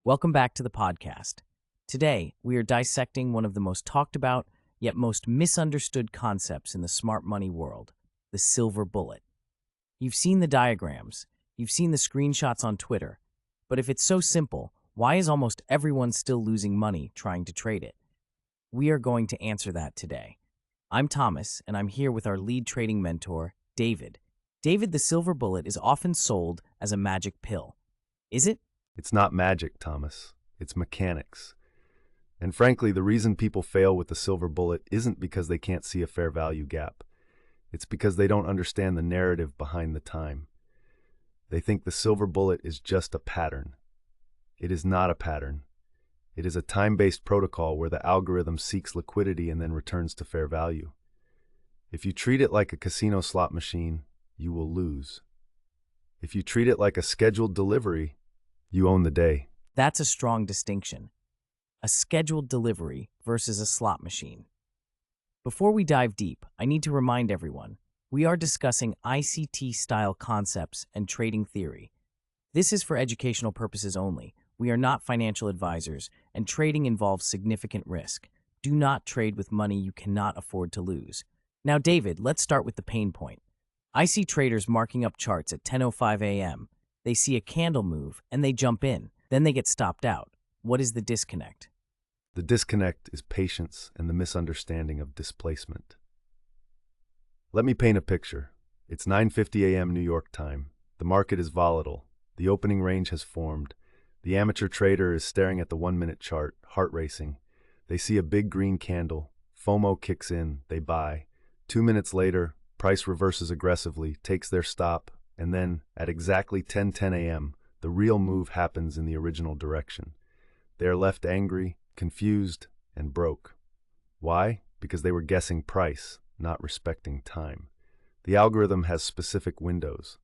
Welcome back to the podcast. Today, we are dissecting one of the most talked about, yet most misunderstood concepts in the smart money world, the silver bullet. You've seen the diagrams, you've seen the screenshots on Twitter, but if it's so simple, why is almost everyone still losing money trying to trade it? We are going to answer that today. I'm Thomas, and I'm here with our lead trading mentor, David. David, the silver bullet is often sold as a magic pill. Is it? It's not magic, Thomas. It's mechanics. And frankly, the reason people fail with the silver bullet isn't because they can't see a fair value gap. It's because they don't understand the narrative behind the time. They think the silver bullet is just a pattern. It is not a pattern. It is a time-based protocol where the algorithm seeks liquidity and then returns to fair value. If you treat it like a casino slot machine, you will lose. If you treat it like a scheduled delivery, you own the day. That's a strong distinction. A scheduled delivery versus a slot machine. Before we dive deep, I need to remind everyone, we are discussing ICT-style concepts and trading theory. This is for educational purposes only. We are not financial advisors, and trading involves significant risk. Do not trade with money you cannot afford to lose. Now, David, let's start with the pain point. I see traders marking up charts at 10:05 a.m. They see a candle move, and they jump in. Then they get stopped out. What is the disconnect? The disconnect is patience and the misunderstanding of displacement. Let me paint a picture. It's 9:50 a.m. New York time. The market is volatile. The opening range has formed. The amateur trader is staring at the 1-minute chart, heart racing. They see a big green candle. FOMO kicks in. They buy. 2 minutes later, price reverses aggressively, takes their stop, and then, at exactly 10:10 a.m., the real move happens in the original direction. They are left angry, confused, and broke. Why? Because they were guessing price, not respecting time. The algorithm has specific windows.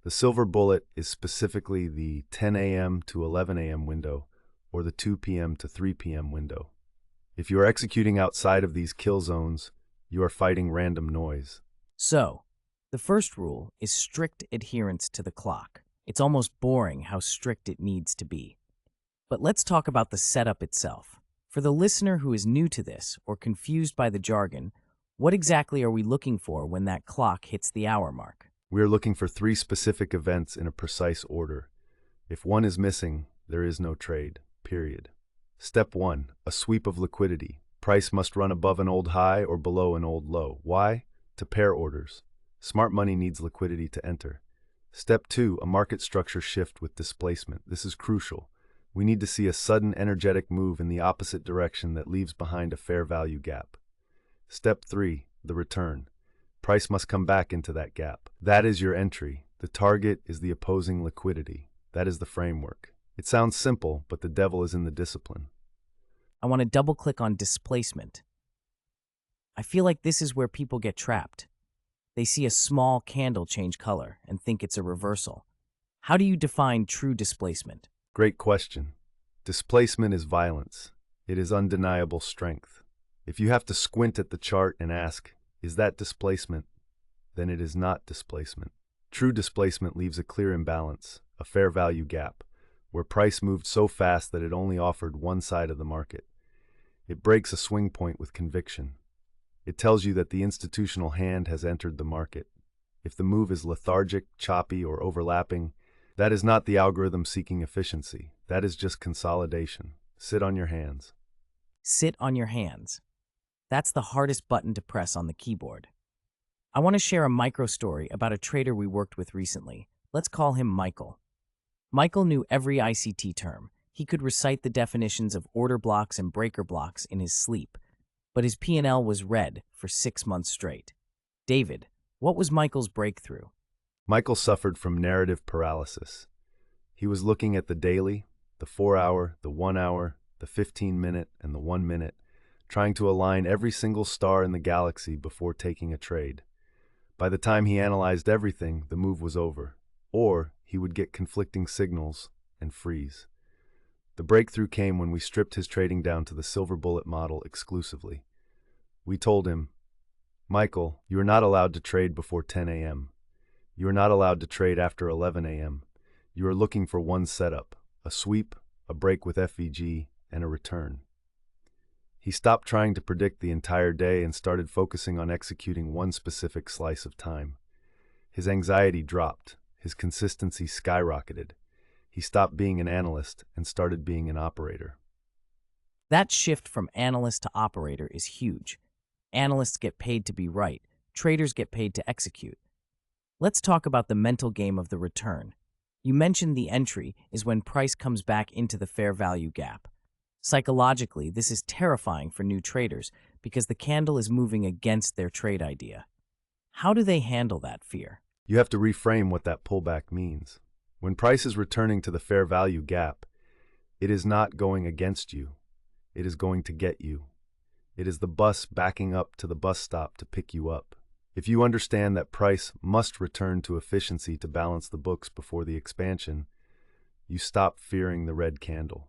The silver bullet is specifically the 10 a.m. to 11 a.m. window, or the 2 p.m. to 3 p.m. window. If you are executing outside of these kill zones, you are fighting random noise. So, the first rule is strict adherence to the clock. It's almost boring how strict it needs to be. But let's talk about the setup itself. For the listener who is new to this or confused by the jargon, what exactly are we looking for when that clock hits the hour mark? We are looking for 3 specific events in a precise order. If one is missing, there is no trade, period. Step 1, a sweep of liquidity. Price must run above an old high or below an old low. Why? To pair orders. Smart money needs liquidity to enter. Step 2, a market structure shift with displacement. This is crucial. We need to see a sudden energetic move in the opposite direction that leaves behind a fair value gap. Step 3, the return. Price must come back into that gap. That is your entry. The target is the opposing liquidity. That is the framework. It sounds simple, but the devil is in the discipline. I want to double-click on displacement. I feel like this is where people get trapped. They see a small candle change color and think it's a reversal. How do you define true displacement? Great question. Displacement is violence. It is undeniable strength. If you have to squint at the chart and ask, is that displacement? Then it is not displacement. True displacement leaves a clear imbalance, a fair value gap, where price moved so fast that it only offered one side of the market. It breaks a swing point with conviction. It tells you that the institutional hand has entered the market. If the move is lethargic, choppy, or overlapping, that is not the algorithm seeking efficiency. That is just consolidation. Sit on your hands. Sit on your hands. That's the hardest button to press on the keyboard. I want to share a micro story about a trader we worked with recently. Let's call him Michael. Michael knew every ICT term. He could recite the definitions of order blocks and breaker blocks in his sleep. But his P&L was red for 6 months straight. David, what was Michael's breakthrough? Michael suffered from narrative paralysis. He was looking at the daily, the 4-hour, the 1-hour, the 15-minute, and the 1-minute, trying to align every single star in the galaxy before taking a trade. By the time he analyzed everything, the move was over, or he would get conflicting signals and freeze. The breakthrough came when we stripped his trading down to the silver bullet model exclusively. We told him, Michael, you are not allowed to trade before 10 a.m. You are not allowed to trade after 11 a.m. You are looking for one setup, a sweep, a break with FVG, and a return. He stopped trying to predict the entire day and started focusing on executing one specific slice of time. His anxiety dropped. His consistency skyrocketed. He stopped being an analyst and started being an operator. That shift from analyst to operator is huge. Analysts get paid to be right. Traders get paid to execute. Let's talk about the mental game of the return. You mentioned the entry is when price comes back into the fair value gap. Psychologically, this is terrifying for new traders because the candle is moving against their trade idea. How do they handle that fear? You have to reframe what that pullback means. When price is returning to the fair value gap, it is not going against you. It is going to get you. It is the bus backing up to the bus stop to pick you up. If you understand that price must return to efficiency to balance the books before the expansion, you stop fearing the red candle.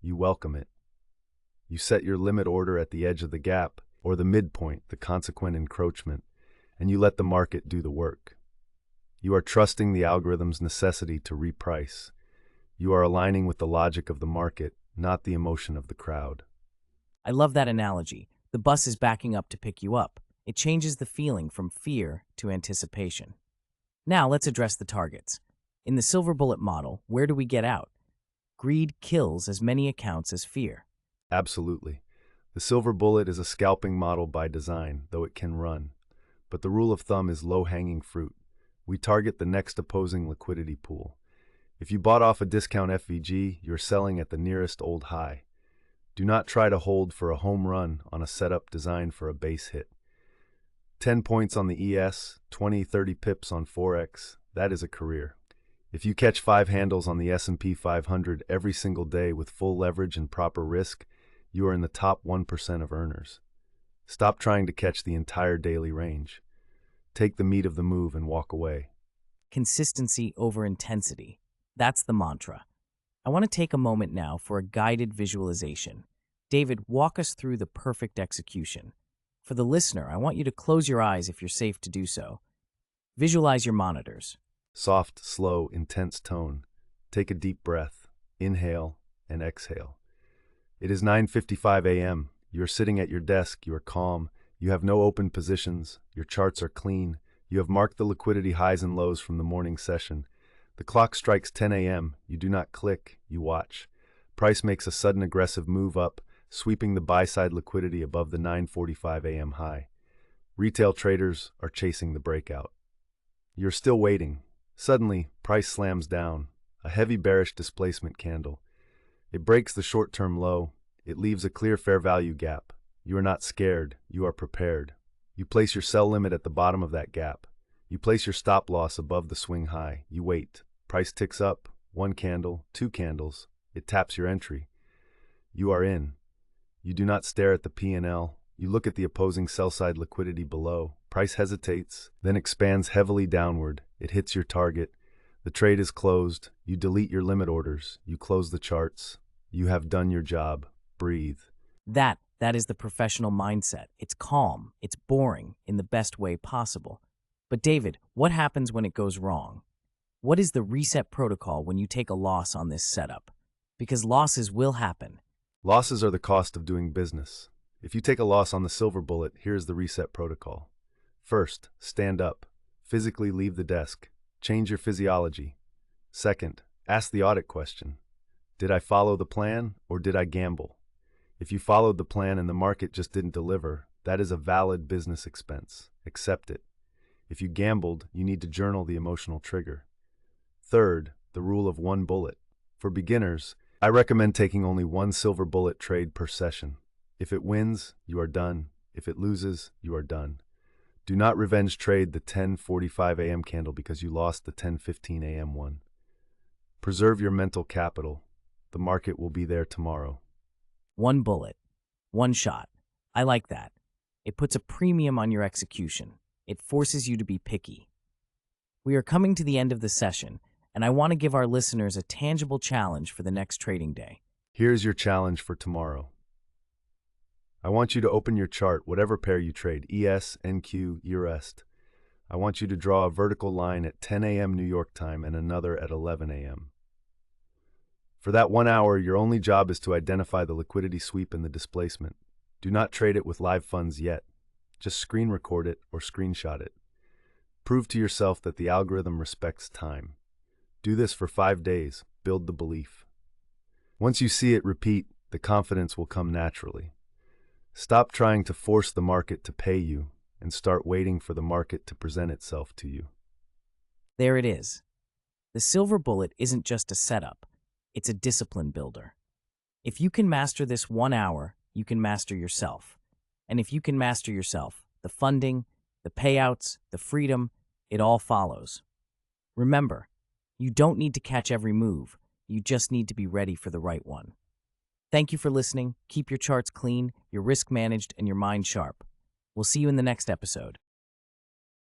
You welcome it. You set your limit order at the edge of the gap, or the midpoint, the consequent encroachment, and you let the market do the work. You are trusting the algorithm's necessity to reprice. You are aligning with the logic of the market, not the emotion of the crowd. I love that analogy. The bus is backing up to pick you up. It changes the feeling from fear to anticipation. Now let's address the targets. In the Silver Bullet model, where do we get out? Greed kills as many accounts as fear. Absolutely. The Silver Bullet is a scalping model by design, though it can run. But the rule of thumb is low-hanging fruit. We target the next opposing liquidity pool. If you bought off a discount FVG, you're selling at the nearest old high. Do not try to hold for a home run on a setup designed for a base hit. 10 points on the ES, 20, 30 pips on Forex, that is a career. If you catch 5 handles on the S&P 500 every single day with full leverage and proper risk, you are in the top 1% of earners. Stop trying to catch the entire daily range. Take the meat of the move and walk away. Consistency over intensity. That's the mantra. I want to take a moment now for a guided visualization. David, walk us through the perfect execution. For the listener, I want you to close your eyes if you're safe to do so. Visualize your monitors. Soft, slow, intense tone. Take a deep breath. Inhale and exhale. It is 9:55 a.m. You are sitting at your desk. You are calm. You have no open positions. Your charts are clean. You have marked the liquidity highs and lows from the morning session. The clock strikes 10 a.m. You do not click. You watch. Price makes a sudden aggressive move up, sweeping the buy-side liquidity above the 9:45 a.m. high. Retail traders are chasing the breakout. You're still waiting. Suddenly, price slams down, a heavy bearish displacement candle. It breaks the short-term low. It leaves a clear fair value gap. You are not scared. You are prepared. You place your sell limit at the bottom of that gap. You place your stop loss above the swing high. You wait. Price ticks up. 1 candle, 2 candles. It taps your entry. You are in. You do not stare at the P&L. You look at the opposing sell-side liquidity below. Price hesitates, then expands heavily downward. It hits your target. The trade is closed. You delete your limit orders. You close the charts. You have done your job. Breathe. That is the professional mindset. It's calm. It's boring in the best way possible. But David, what happens when it goes wrong? What is the reset protocol when you take a loss on this setup? Because losses will happen. Losses are the cost of doing business. If you take a loss on the Silver Bullet, here's the reset protocol. First, stand up. Physically leave the desk. Change your physiology. Second, ask the audit question. Did I follow the plan or did I gamble? If you followed the plan and the market just didn't deliver, that is a valid business expense. Accept it. If you gambled, you need to journal the emotional trigger. Third, the rule of 1 bullet. For beginners, I recommend taking only 1 Silver Bullet trade per session. If it wins, you are done. If it loses, you are done. Do not revenge trade the 10:45 a.m. candle because you lost the 10:15 a.m. one. Preserve your mental capital. The market will be there tomorrow. 1 bullet, 1 shot. I like that. It puts a premium on your execution. It forces you to be picky. We are coming to the end of the session, and I want to give our listeners a tangible challenge for the next trading day. Here's your challenge for tomorrow. I want you to open your chart, whatever pair you trade, ES, NQ, EUREST. I want you to draw a vertical line at 10 a.m. New York time and another at 11 a.m. For that 1 hour, your only job is to identify the liquidity sweep and the displacement. Do not trade it with live funds yet. Just screen record it or screenshot it. Prove to yourself that the algorithm respects time. Do this for 5 days. Build the belief. Once you see it repeat, the confidence will come naturally. Stop trying to force the market to pay you and start waiting for the market to present itself to you. There it is. The silver bullet isn't just a setup, it's a discipline builder. If you can master this 1 hour, you can master yourself. And if you can master yourself, the funding, the payouts, the freedom, it all follows. Remember, you don't need to catch every move, you just need to be ready for the right one. Thank you for listening. Keep your charts clean, your risk managed, and your mind sharp. We'll see you in the next episode.